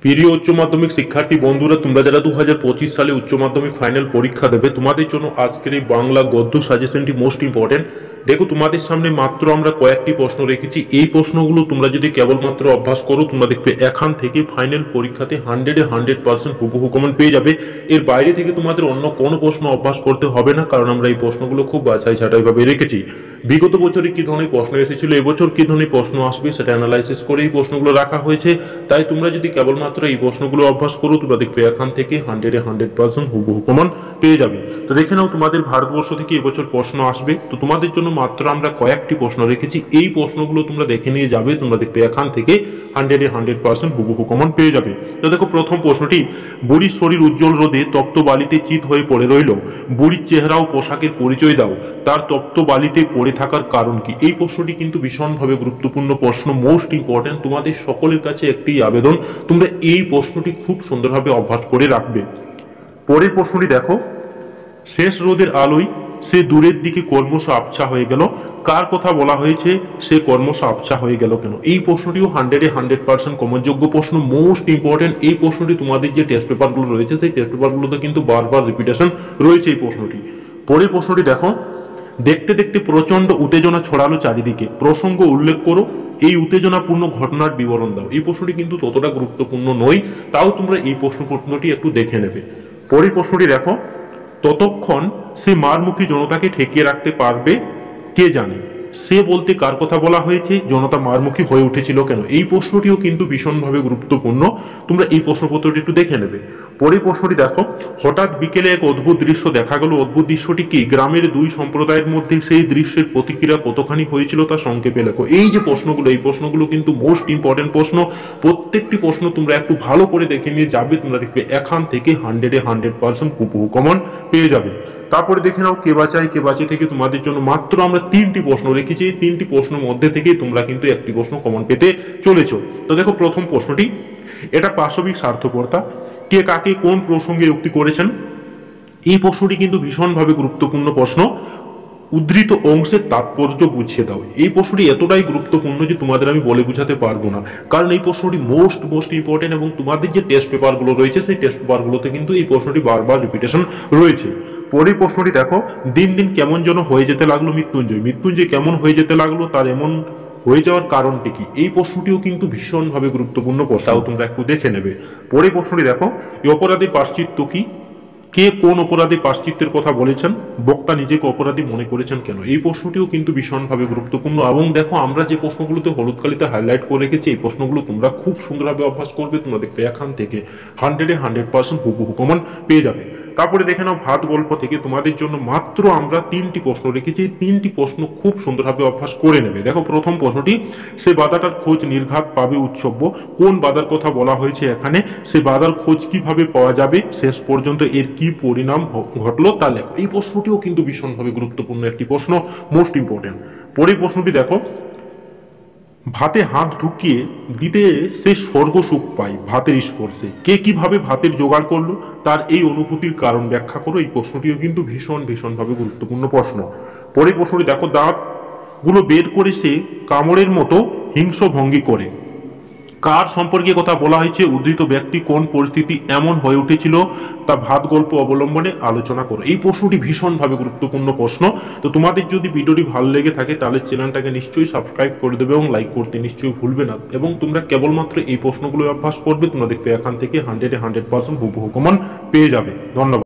প্রিয় উচ্চ মাধ্যমিক শিক্ষার্থী বন্ধুরা, তোমরা যারা 2025 সালে উচ্চ মাধ্যমিক ফাইনাল পরীক্ষা দেবে, তোমাদের জন্য আজকের এই বাংলা গদ্য সাজেশনটি মোস্ট ইম্পর্টেন্ট। দেখো, তোমাদের সামনে মাত্র আমরা কয়েকটি প্রশ্ন রেখেছি। এই প্রশ্নগুলো তোমরা যদি কেবলমাত্র অভ্যাস করো, তোমরা দেখবে এখান থেকে ফাইনাল পরীক্ষাতে 100% হুবহু কমন পেয়ে যাবে। এর বাইরে থেকে তোমাদের অন্য কোনো প্রশ্ন অভ্যাস করতে হবে না, কারণ আমরা এই প্রশ্নগুলো খুব বাছাই ছাঁটাই ভাবে রেখেছি। বিগত বছরে কি ধরনের প্রশ্ন এসেছিল, এবছর কি ধরনের প্রশ্ন আসবে, সেটা অ্যানালাইসিস করে এই প্রশ্নগুলো রাখা হয়েছে। তাই তোমরা যদি কেবলমাত্র এই প্রশ্নগুলো অভ্যাস করো, তোমরা দেখবে এখান থেকে 100% হুবহু কমন পেয়ে যাবে। তো দেখে নাও, তোমাদের ভারতবর্ষ থেকে এবছর প্রশ্ন আসবে। তো তোমাদের জন্য মাত্র আমরা কয়েকটি প্রশ্ন রেখেছি। এই প্রশ্নগুলো তোমরা দেখে নিয়ে যাবে, তোমরা দেখবে এখান থেকে 100% হুবহু কমন পেয়ে যাবে। তো দেখো, প্রথম প্রশ্নটি, বুড়ির শরীর উজ্জ্বল রোদে তপ্ত বালিতে চিত হয়ে পড়ে রইল, বুড়ির চেহারা ও পোশাকের পরিচয় দাও, তার তপ্ত বালিতে পড়ে থাকার কারণ কি? এই প্রশ্নটি কিন্তু ভীষণভাবে গুরুত্বপূর্ণ প্রশ্ন, মোস্ট ইম্পর্টেন্ট। তোমাদের সকলের কাছে একটি আবেদন, তোমরা এই প্রশ্নটি খুব সুন্দরভাবে অভ্যাস করে রাখবে। পরের প্রশ্নটি দেখো, শেষ রোদের আলোয় সে দূরের দিকে ক্রমশ আবছা হয়ে গেল, কার কথা বলা হয়েছে? সে ক্রমশ আবছা হয়ে গেল কেন? এই প্রশ্নটিও 100% কমনযোগ্য প্রশ্ন, মোস্ট ইম্পর্টেন্ট। এই প্রশ্নটি তোমাদের যে টেস্ট পেপারগুলো রয়েছে, সেই টেস্ট পেপারগুলোতে কিন্তু বারবার রিপিটেশন রয়েছে এই প্রশ্নটি। পরের প্রশ্নটি দেখো, দেখতে দেখতে প্রচন্ড উত্তেজনা ছড়ালো চারিদিকে, প্রসঙ্গ উল্লেখ করো, এই উত্তেজনাপূর্ণ ঘটনার বিবরণ দাও। এই প্রশ্নটি কিন্তু ততটা গুরুত্বপূর্ণ নয়, তাও তোমরা এই প্রশ্নটি একটু দেখে নেবে। পরের প্রশ্নটি দেখো, ততক্ষণ সে মারমুখী জনতাকে ঠেকিয়ে রাখতে পারবে কে জানে? সে বলতে কার কথা বলা হয়েছে? জনতা মারমুখী হয়ে উঠেছিল কেন? এই প্রশ্নটিও কিন্তু ভীষণভাবে গুরুত্বপূর্ণ, তোমরা এই প্রশ্নপত্রটি একটু দেখে নেবে। পরের প্রশ্নটি দেখো, হঠাৎ বিকেলে এক অদ্ভুত দৃশ্য দেখা গেল, অদ্ভুত দৃশ্যটি কি? গ্রামের দুই সম্প্রদায়ের মধ্যে সেই দৃশ্যের প্রতিক্রিয়া কতখানি হয়েছিল তা সংক্ষেপে লেখো। এই যে প্রশ্নগুলো, এই প্রশ্নগুলো কিন্তু মোস্ট ইম্পর্টেন্ট প্রশ্ন। প্রত্যেকটি প্রশ্ন তোমরা একটু ভালো করে দেখে নিয়ে যাবে, তোমরা দেখবে এখান থেকে 100% হুবহু কমন পেয়ে যাবে। তারপরে দেখে নাও, কে বাঁচায় কে বাঁচে থেকে তোমাদের জন্য মাত্র আমরা 3টি প্রশ্ন রেখেছি। এই 3টি প্রশ্নের মধ্যে থেকে তোমরা কিন্তু একটি প্রশ্ন কমন পেতে চলেছ। তো দেখো, প্রথম প্রশ্নটি, এটা পাশবিক স্বার্থপরতা, কে কাকে কোন প্রসঙ্গে উক্তি করেছেন? এই প্রশ্নটি কিন্তু ভীষণভাবে গুরুত্বপূর্ণ প্রশ্ন। উদ্ধৃত অংশের তাৎপর্য বুঝিয়ে দাও। এই প্রশ্নটি এতটাই গুরুত্বপূর্ণ যে তোমাদের আমি বলে বোঝাতে পারবো না, কারণ এই প্রশ্নটি মোস্ট ইম্পর্টেন্ট, এবং তোমাদের যে টেস্ট পেপারগুলো রয়েছে, সেই টেস্ট পেপারগুলোতে কিন্তু এই প্রশ্নটি বারবার রিপিটেশন রয়েছে। পরের প্রশ্নটি দেখো, দিন দিন কেমন যেন হয়ে যেতে লাগলো মৃত্যুঞ্জয়, মৃত্যুঞ্জয় কেমন হয়ে যেতে লাগলো, তার এমন হয়ে যাওয়ার কারণটি কি? এই প্রশ্নটিও কিন্তু ভীষণভাবে গুরুত্বপূর্ণ প্রশ্ন, তোমরা একটু দেখে নেবে। পরের প্রশ্নটি দেখো, এই অপরাধী প্রায়শ্চিত্ত কি? কে কোন অপরাধী প্রায়শ্চিত্তের কথা বলেছেন? বক্তা নিজেকে অপরাধী মনে করেছেন কেন? এই প্রশ্নটিও কিন্তু ভীষণভাবে গুরুত্বপূর্ণ। এবং দেখো, আমরা যে প্রশ্নগুলোতে হলুদ কালিতে হাইলাইট করে রেখেছি, এই প্রশ্নগুলো তোমরা খুব সুন্দরভাবে অভ্যাস করবে, তোমরা দেখবে এখান থেকে 100% হুবহু কমন পেয়ে যাবে। তারপরে দেখে নাও, ভাত গল্প থেকে তোমাদের জন্য মাত্র আমরা 3টি প্রশ্ন রেখেছি। এই 3টি প্রশ্ন খুব সুন্দরভাবে অভ্যাস করে নেবে। দেখো, প্রথম প্রশ্নটি, সে বাধাটার খোঁজ নির্ঘাত পাবে উৎসব, কোন বাধার কথা বলা হয়েছে এখানে? সে বাধার খোঁজ কিভাবে পাওয়া যাবে? শেষ পর্যন্ত এর কি পরিণাম ঘটলো তা লেখো। এই প্রশ্নটিও কিন্তু ভীষণভাবে গুরুত্বপূর্ণ একটি প্রশ্ন, মোস্ট ইম্পর্টেন্ট। পরের প্রশ্নটি দেখো, ভাতে হাত ঢুকিয়ে দিতে সে স্বর্গ সুখ পায় ভাতের স্পর্শে, কে কিভাবে ভাতের জোগাড় করলো, তার এই অনুভূতির কারণ ব্যাখ্যা করো। এই প্রশ্নটিও কিন্তু ভীষণভাবে গুরুত্বপূর্ণ প্রশ্ন। পরের প্রশ্নটি দেখো, দাঁত গুলো বের করে সে কামড়ের মতো হিংস্র ভঙ্গি করে, কার সম্পর্কে কথা বলা হয়েছে? উদ্ধৃত ব্যক্তি কোন পরিস্থিতি এমন হয়ে উঠেছিল, তা ভাত গল্প অবলম্বনে আলোচনা করো। এই প্রশ্নটি ভীষণভাবে গুরুত্বপূর্ণ প্রশ্ন। তো তোমাদের যদি ভিডিওটি ভালো লেগে থাকে, তাহলে চ্যানেলটাকে নিশ্চয়ই সাবস্ক্রাইব করে দেবে এবং লাইক করতে নিশ্চয়ই ভুলবে না। এবং তোমরা কেবলমাত্র এই প্রশ্নগুলো অভ্যাস করবে, তোমরা দেখবে এখান থেকে 100% হুবহু কমন পেয়ে যাবে। ধন্যবাদ।